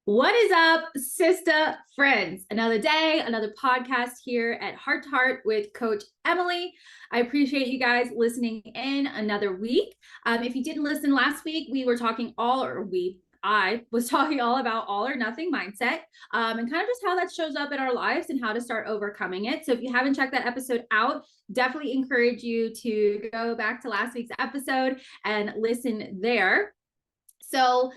What is up, sister friends? Another day, another podcast here at Heart to Heart with Coach Emily. I appreciate you guys listening in another week. If you didn't listen last week, I was talking all about all or nothing mindset, and kind of just how that shows up in our lives and how to start overcoming it. So if you haven't checked that episode out, definitely encourage you to go back to last week's episode and listen there. So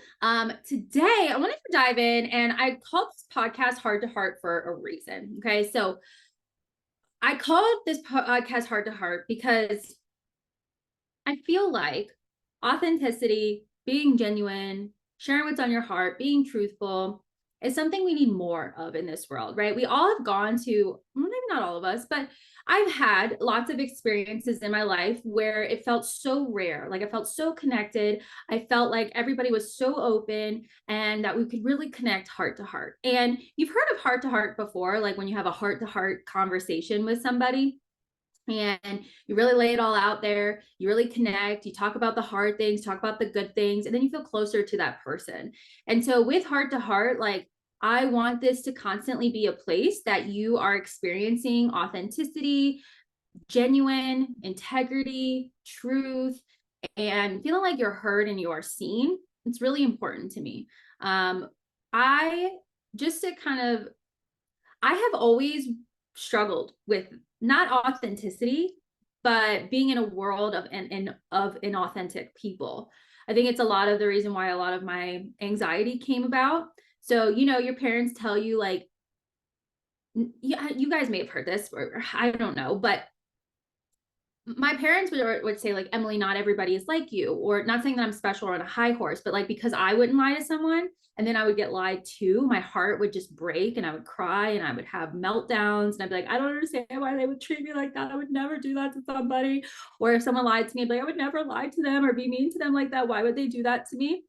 today I wanted to dive in, and I called this podcast Heart to Heart for a reason. Okay. So I called this podcast Heart to Heart because I feel like authenticity, being genuine, sharing what's on your heart, being truthful is something we need more of in this world, right? We all have gone to, well, maybe not all of us, but I've had lots of experiences in my life where it felt so rare. Like I felt so connected. I felt like everybody was so open and that we could really connect heart to heart. And you've heard of heart to heart before, like when you have a heart to heart conversation with somebody and you really lay it all out there, you really connect, you talk about the hard things, talk about the good things, and then you feel closer to that person. And so with heart to heart, like I want this to constantly be a place that you are experiencing authenticity, genuine integrity, truth, and feeling like you're heard and you are seen. It's really important to me. I just to kind of I have always struggled with not authenticity, but being in a world of inauthentic people. I think it's a lot of the reason why a lot of my anxiety came about. So, your parents tell you like, yeah, you guys may have heard this, or I don't know, but my parents would say like, Emily, not everybody is like you, or not saying that I'm special or on a high horse, but like, because I wouldn't lie to someone and then I would get lied to, my heart would just break and I would cry and I would have meltdowns and I'd be like, I don't understand why they would treat me like that. I would never do that to somebody. Or if someone lied to me, I'd be like, I would never lie to them or be mean to them like that. Why would they do that to me?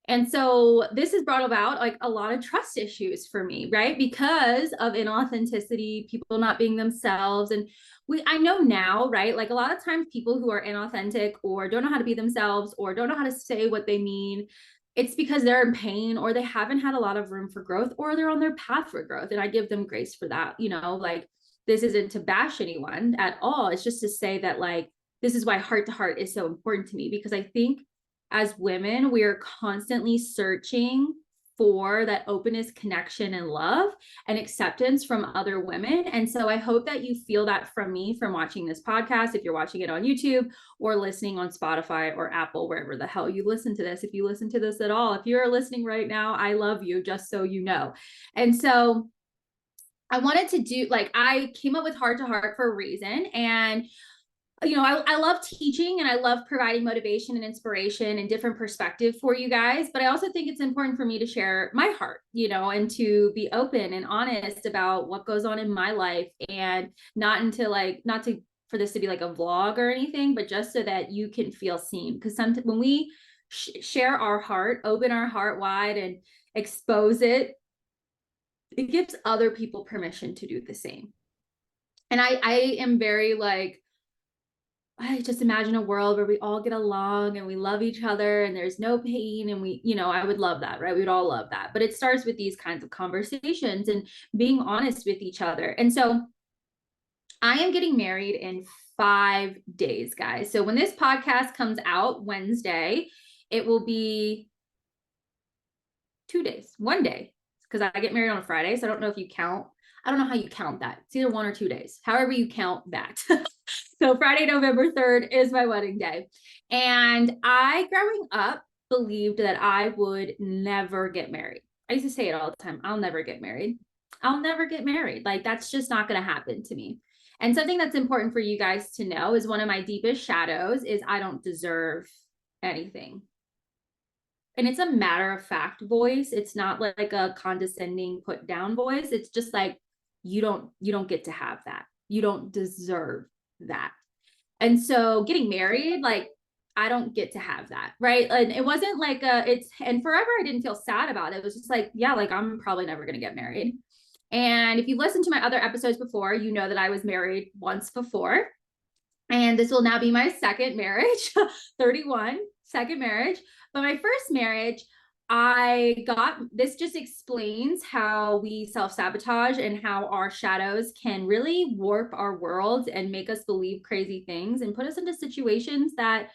And so this has brought about like a lot of trust issues for me, right? Because of inauthenticity, people not being themselves. And I know now, right? Like a lot of times people who are inauthentic or don't know how to be themselves or don't know how to say what they mean, it's because they're in pain or they haven't had a lot of room for growth or they're on their path for growth. And I give them grace for that, like this isn't to bash anyone at all. It's just to say that like, this is why heart to heart is so important to me, because I think as women, we are constantly searching for that openness, connection, and love and acceptance from other women. And so I hope that you feel that from me from watching this podcast, if you're watching it on YouTube or listening on Spotify or Apple, wherever the hell you listen to this. If you listen to this at all, if you're listening right now, I love you, just so you know. And so I wanted to do, like, I came up with Heart to Heart for a reason. And I love teaching and I love providing motivation and inspiration and different perspective for you guys. But I also think it's important for me to share my heart, and to be open and honest about what goes on in my life, and not for this to be like a vlog or anything, but just so that you can feel seen. Because sometimes when we share our heart, open our heart wide and expose it, it gives other people permission to do the same. And I am very like, I just imagine a world where we all get along and we love each other and there's no pain. And I would love that, right? We'd all love that. But it starts with these kinds of conversations and being honest with each other. And so I am getting married in 5 days, guys. So when this podcast comes out Wednesday, it will be 2 days, 1 day, because I get married on a Friday. So I don't know if you count. I don't know how you count that. It's either 1 or 2 days, however you count that. So Friday, November 3rd is my wedding day. And I, growing up, believed that I would never get married. I used to say it all the time. I'll never get married. I'll never get married. Like, that's just not going to happen to me. And something that's important for you guys to know is one of my deepest shadows is I don't deserve anything. And it's a matter of fact voice. It's not like a condescending put down voice. It's just like, you don't get to have that. You don't deserve that. And so getting married, like, I don't get to have that, right? And it wasn't like and forever I didn't feel sad about it. It was just like, yeah, like I'm probably never going to get married. And if you've listened to my other episodes before, you know that I was married once before. And this will now be my second marriage, 31, second marriage. But my first marriage, this just explains how we self-sabotage and how our shadows can really warp our world and make us believe crazy things and put us into situations that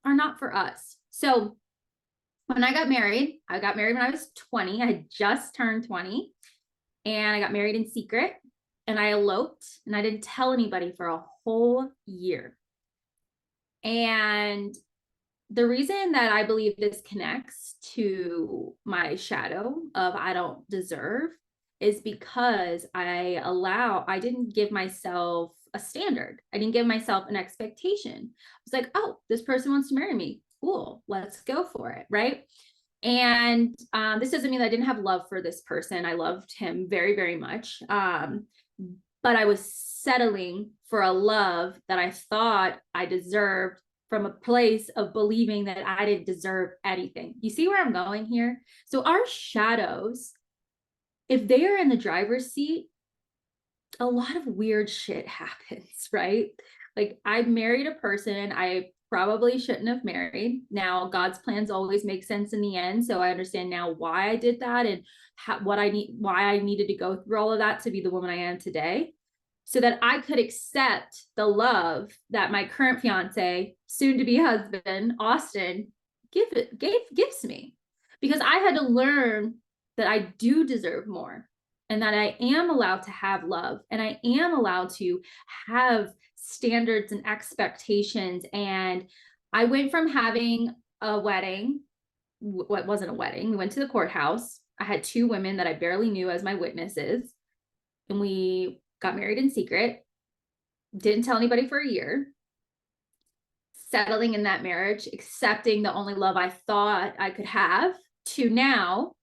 are not for us. So when I got married when I was 20. I had just turned 20, and I got married in secret, and I eloped, and I didn't tell anybody for a whole year. And the reason that I believe this connects to my shadow of I don't deserve is because I didn't give myself a standard. I didn't give myself an expectation. I was like, oh, this person wants to marry me. Cool, let's go for it, right? And this doesn't mean that I didn't have love for this person. I loved him very, very much. But I was settling for a love that I thought I deserved from a place of believing that I didn't deserve anything. You see where I'm going here? So our shadows, if they are in the driver's seat, a lot of weird shit happens, right? Like, I married a person I probably shouldn't have married. Now, God's plans always make sense in the end. So I understand now why I did that and why I needed to go through all of that to be the woman I am today, so that I could accept the love that my current fiance, soon to be husband, Austin, gives me. Because I had to learn that I do deserve more, and that I am allowed to have love, and I am allowed to have standards and expectations. And I went from having a wedding, what wasn't a wedding, we went to the courthouse. I had two women that I barely knew as my witnesses, and we got married in secret, didn't tell anybody for a year, settling in that marriage, accepting the only love I thought I could have, to now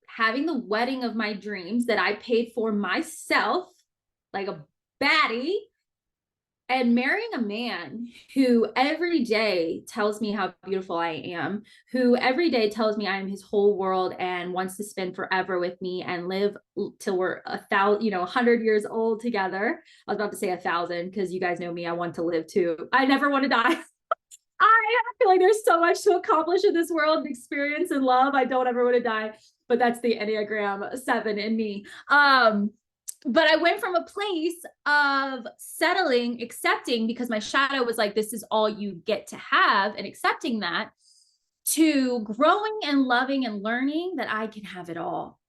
having the wedding of my dreams that I paid for myself like a baddie, and marrying a man who every day tells me how beautiful I am, who every day tells me I am his whole world and wants to spend forever with me and live till we're 100 years old together. I was about to say 1,000, because you guys know me, I want to live too. I never want to die. I feel like there's so much to accomplish in this world and experience and love. I don't ever want to die, but that's the Enneagram 7 in me. But I went from a place of settling, accepting, because my shadow was like, this is all you get to have, and accepting that, to growing and loving and learning that I can have it all.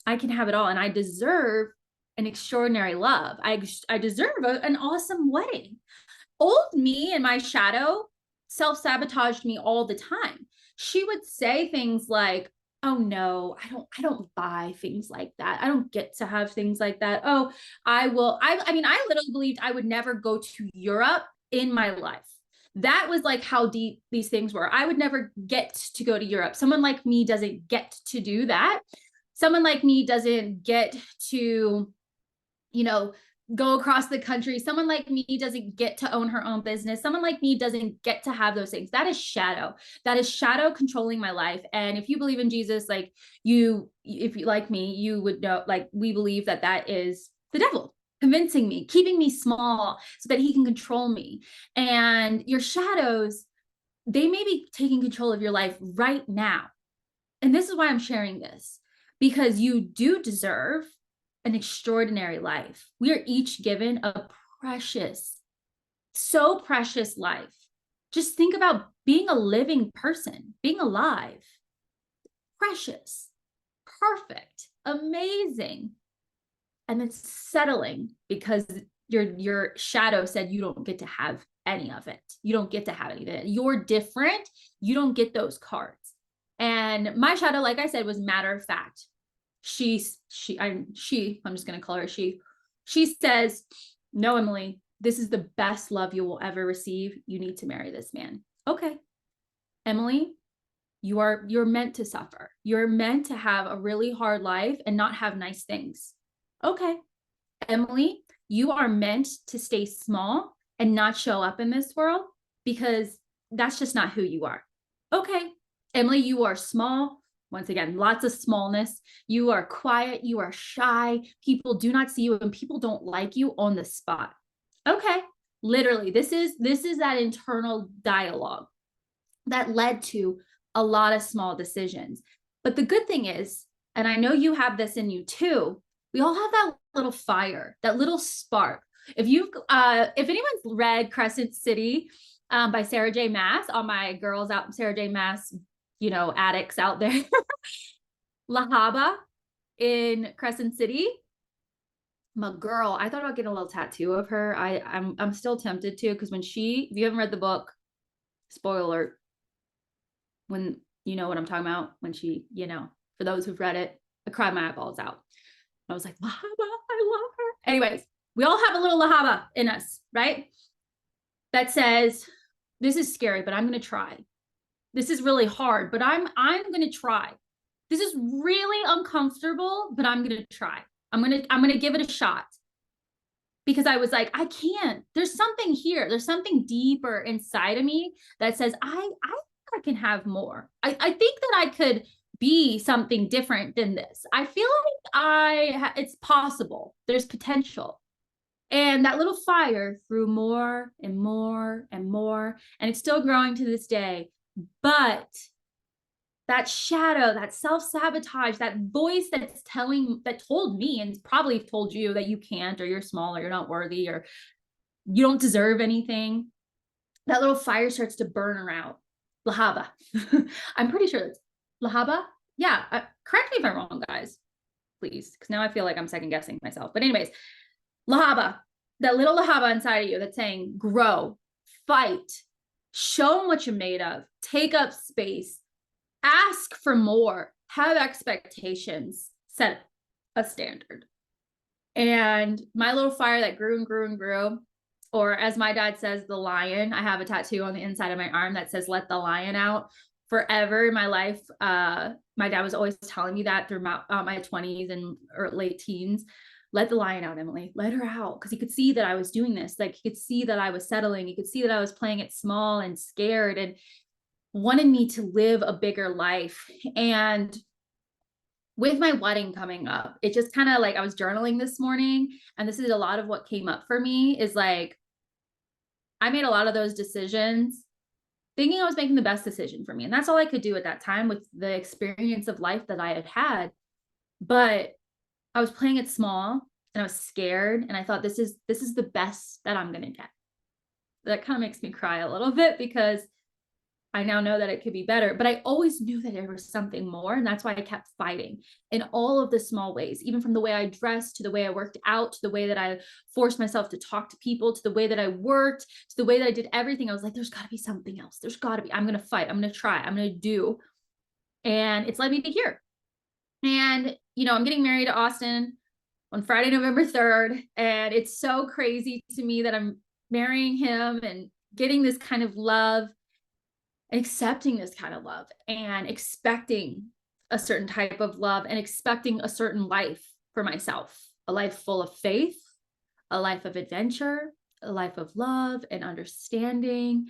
I can have it all, and I deserve an extraordinary love. I deserve an awesome wedding. Old me and my shadow self-sabotaged me all the time. She would say things like, oh no, I don't buy things like that. I don't get to have things like that. Oh, I mean, I literally believed I would never go to Europe in my life. That was like how deep these things were. I would never get to go to Europe. Someone like me doesn't get to do that. Someone like me doesn't get to, go across the country. Someone like me doesn't get to own her own business. Someone like me doesn't get to have those things. That is shadow. That is shadow controlling my life. And if you believe in Jesus, if you like me, you would know, we believe that is the devil convincing me, keeping me small so that he can control me. And your shadows, they may be taking control of your life right now. And this is why I'm sharing this, because you do deserve an extraordinary life. We are each given a precious, so precious life. Just think about being a living person, being alive. Precious, perfect, amazing. And then settling because your shadow said you don't get to have any of it. You don't get to have any of it. You're different. You don't get those cards. And my shadow, like I said, was matter of fact. I'm just going to call her she says, no, Emily, this is the best love you will ever receive. You need to marry this man. Okay. Emily, you're meant to suffer. You're meant to have a really hard life and not have nice things. Okay. Emily, you are meant to stay small and not show up in this world because that's just not who you are. Okay. Emily, you are small. Once again, lots of smallness. You are quiet. You are shy. People do not see you and people don't like you on the spot. Okay. Literally, this is that internal dialogue that led to a lot of small decisions. But the good thing is, and I know you have this in you too, we all have that little fire, that little spark. If anyone's read Crescent City by Sarah J. Maas, all my girls out, Sarah J. Maas, addicts out there, Lahaba in Crescent City, my girl, I thought about getting a little tattoo of her. I'm still tempted to, because if you haven't read the book, spoiler alert, when you know what I'm talking about, when she, for those who've read it, I cried my eyeballs out. I was like, Lahaba, I love her. Anyways, we all have a little Lahaba in us, right? That says, this is scary, but I'm going to try. This is really hard, but I'm going to try. This is really uncomfortable, but I'm going to try. I'm going to give it a shot. Because I was like, I can't. There's something here. There's something deeper inside of me that says, I can have more. I think that I could be something different than this. I feel like it's possible. There's potential. And that little fire grew more and more and more. And it's still growing to this day. But that shadow, that self-sabotage, that voice that told me and probably told you that you can't, or you're small, or you're not worthy, or you don't deserve anything, that little fire starts to burn around. Lahaba. I'm pretty sure it's Lahaba. Yeah. Correct me if I'm wrong, guys, please. Because now I feel like I'm second guessing myself. But anyways, Lahaba, that little Lahaba inside of you that's saying, grow, fight, show them what you're made of, take up space, ask for more, have expectations, set a standard. And my little fire that grew and grew and grew, or as my dad says, the lion, I have a tattoo on the inside of my arm that says, let the lion out. Forever in my life, my dad was always telling me that through my 20s and or late teens. Let the lion out, Emily, let her out. Because he could see that I was doing this. Like, he could see that I was settling. He could see that I was playing it small and scared and wanted me to live a bigger life. And with my wedding coming up, it just kind of like, I was journaling this morning, and this is a lot of what came up for me is like, I made a lot of those decisions thinking I was making the best decision for me. And that's all I could do at that time with the experience of life that I had had. But I was playing it small and I was scared. And I thought, this is the best that I'm going to get. That kind of makes me cry a little bit, because I now know that it could be better, but I always knew that there was something more. And that's why I kept fighting in all of the small ways, even from the way I dressed, to the way I worked out, to the way that I forced myself to talk to people, to the way that I worked, to the way that I did everything. I was like, there's got to be something else. There's got to be. I'm going to fight. I'm going to try. I'm going to do. And it's led me to here. And, I'm getting married to Austin on Friday, November 3rd. And it's so crazy to me that I'm marrying him and getting this kind of love, accepting this kind of love, and expecting a certain type of love, and expecting a certain life for myself, a life full of faith, a life of adventure, a life of love and understanding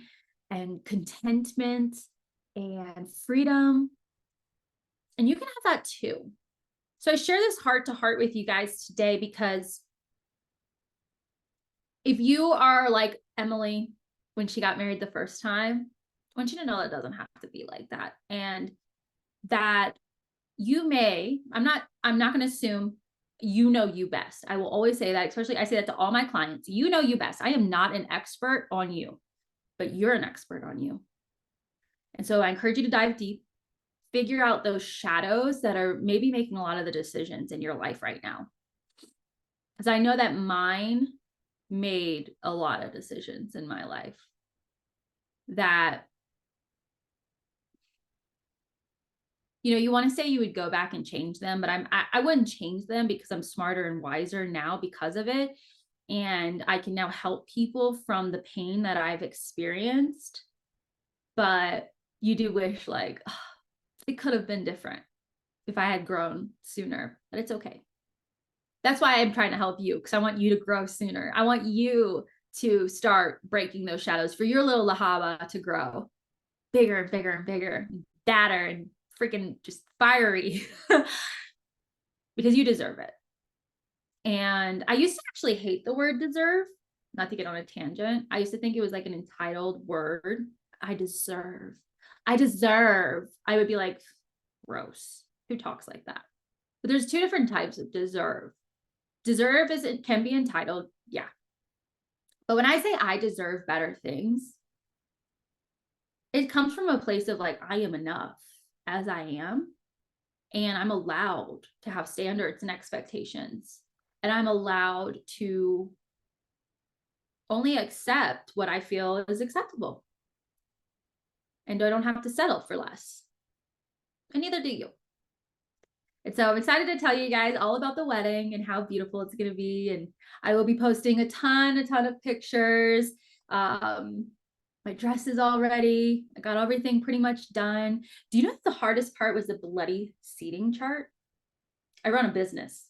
and contentment and freedom. And you can have that too. So I share this heart to heart with you guys today, because if you are like Emily when she got married the first time, I want you to know it doesn't have to be like that. And that I'm not going to assume you best. I will always say that, especially I say that to all my clients, you best. I am not an expert on you, but you're an expert on you. And so I encourage you to dive deep, figure out those shadows that are maybe making a lot of the decisions in your life right now. Because I know that mine made a lot of decisions in my life that, you want to say you would go back and change them, but I wouldn't change them, because I'm smarter and wiser now because of it. And I can now help people from the pain that I've experienced. But you do wish like, oh, it could have been different if I had grown sooner, but it's okay. That's why I'm trying to help you, because I want you to grow sooner. I want you to start breaking those shadows, for your little Lahaba to grow bigger and bigger and bigger, badder and freaking just fiery, because you deserve it. And I used to actually hate the word deserve, not to get on a tangent. I used to think it was like an entitled word. I deserve I deserve, I would be like, gross. Who talks like that? But there's two different types of deserve. Deserve is, it can be entitled. Yeah. But when I say I deserve better things, it comes from a place of like, I am enough as I am. And I'm allowed to have standards and expectations. And I'm allowed to only accept what I feel is acceptable. And I don't have to settle for less. And neither do you. And so I'm excited to tell you guys all about the wedding and how beautiful it's going to be. And I will be posting a ton of pictures. My dress is all ready. I got everything pretty much done. Do you know the hardest part was the bloody seating chart? I run a business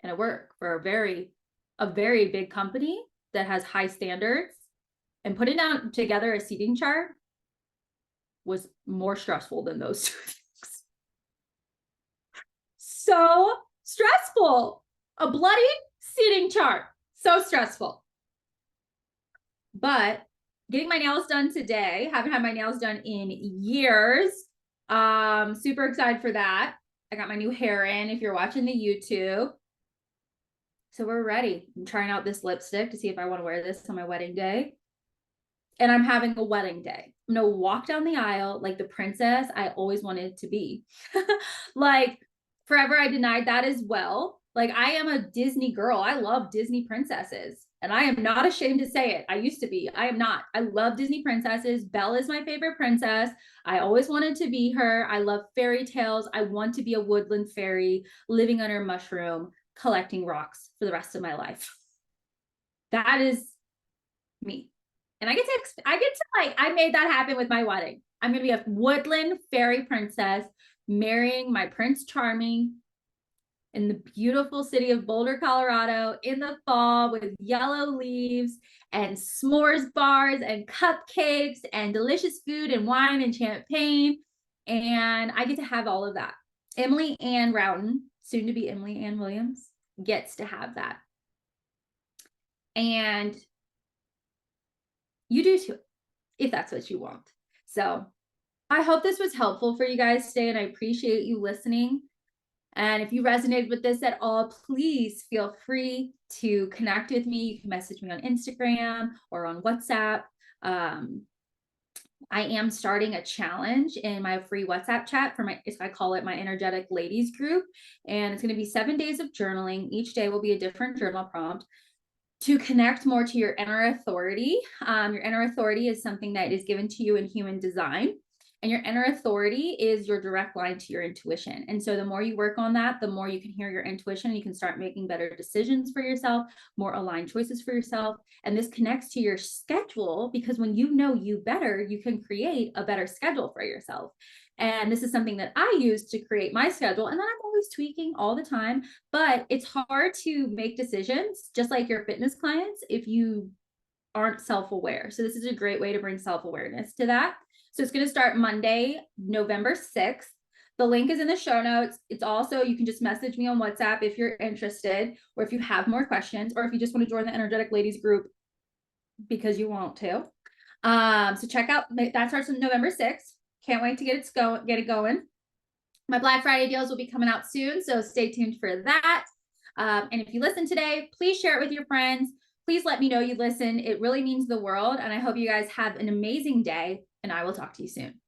and I work for a very big company that has high standards, and putting down together a seating chart was more stressful than those two things. So stressful. A bloody seating chart. So stressful. But getting my nails done today, haven't had my nails done in years. Super excited for that. I got my new hair in if you're watching the YouTube. So we're ready. I'm trying out this lipstick to see if I want to wear this on my wedding day. And I'm having a wedding day. I'm going to walk down the aisle like the princess I always wanted to be. Like forever I denied that as well. Like I am a Disney girl. I love Disney princesses. And I am not ashamed to say it. I used to be. I am not. I love Disney princesses. Belle is my favorite princess. I always wanted to be her. I love fairy tales. I want to be a woodland fairy living under a mushroom, collecting rocks for the rest of my life. That is me. And I get to like, I made that happen with my wedding. I'm going to be a woodland fairy princess marrying my Prince Charming in the beautiful city of Boulder, Colorado in the fall with yellow leaves and s'mores bars and cupcakes and delicious food and wine and champagne. And I get to have all of that. Emily Ann Rowden, soon to be Emily Ann Williams, gets to have that. And you do too, if that's what you want. So I hope this was helpful for you guys today, and I appreciate you listening. And if you resonated with this at all, please feel free to connect with me. You can message me on Instagram or on WhatsApp. I am starting a challenge in my free WhatsApp chat for I call it my energetic ladies group. And it's going to be 7 days of journaling. Each day will be a different journal prompt to connect more to your inner authority. Your inner authority is something that is given to you in human design. And your inner authority is your direct line to your intuition. And so the more you work on that, the more you can hear your intuition, and you can start making better decisions for yourself, more aligned choices for yourself. And this connects to your schedule, because when you know you better, you can create a better schedule for yourself. And this is something that I use to create my schedule. And then I'm always tweaking all the time, but it's hard to make decisions, just like your fitness clients, if you aren't self-aware. So this is a great way to bring self-awareness to that. So it's going to start Monday, November 6th. The link is in the show notes. It's also, you can just message me on WhatsApp if you're interested, or if you have more questions, or if you just want to join the Energetic Ladies group because you want to. So check out, that starts on November 6th. Can't wait to get it going. My Black Friday deals will be coming out soon, so stay tuned for that. And if you listen today, please share it with your friends. Please let me know you listen. It really means the world. And I hope you guys have an amazing day, and I will talk to you soon.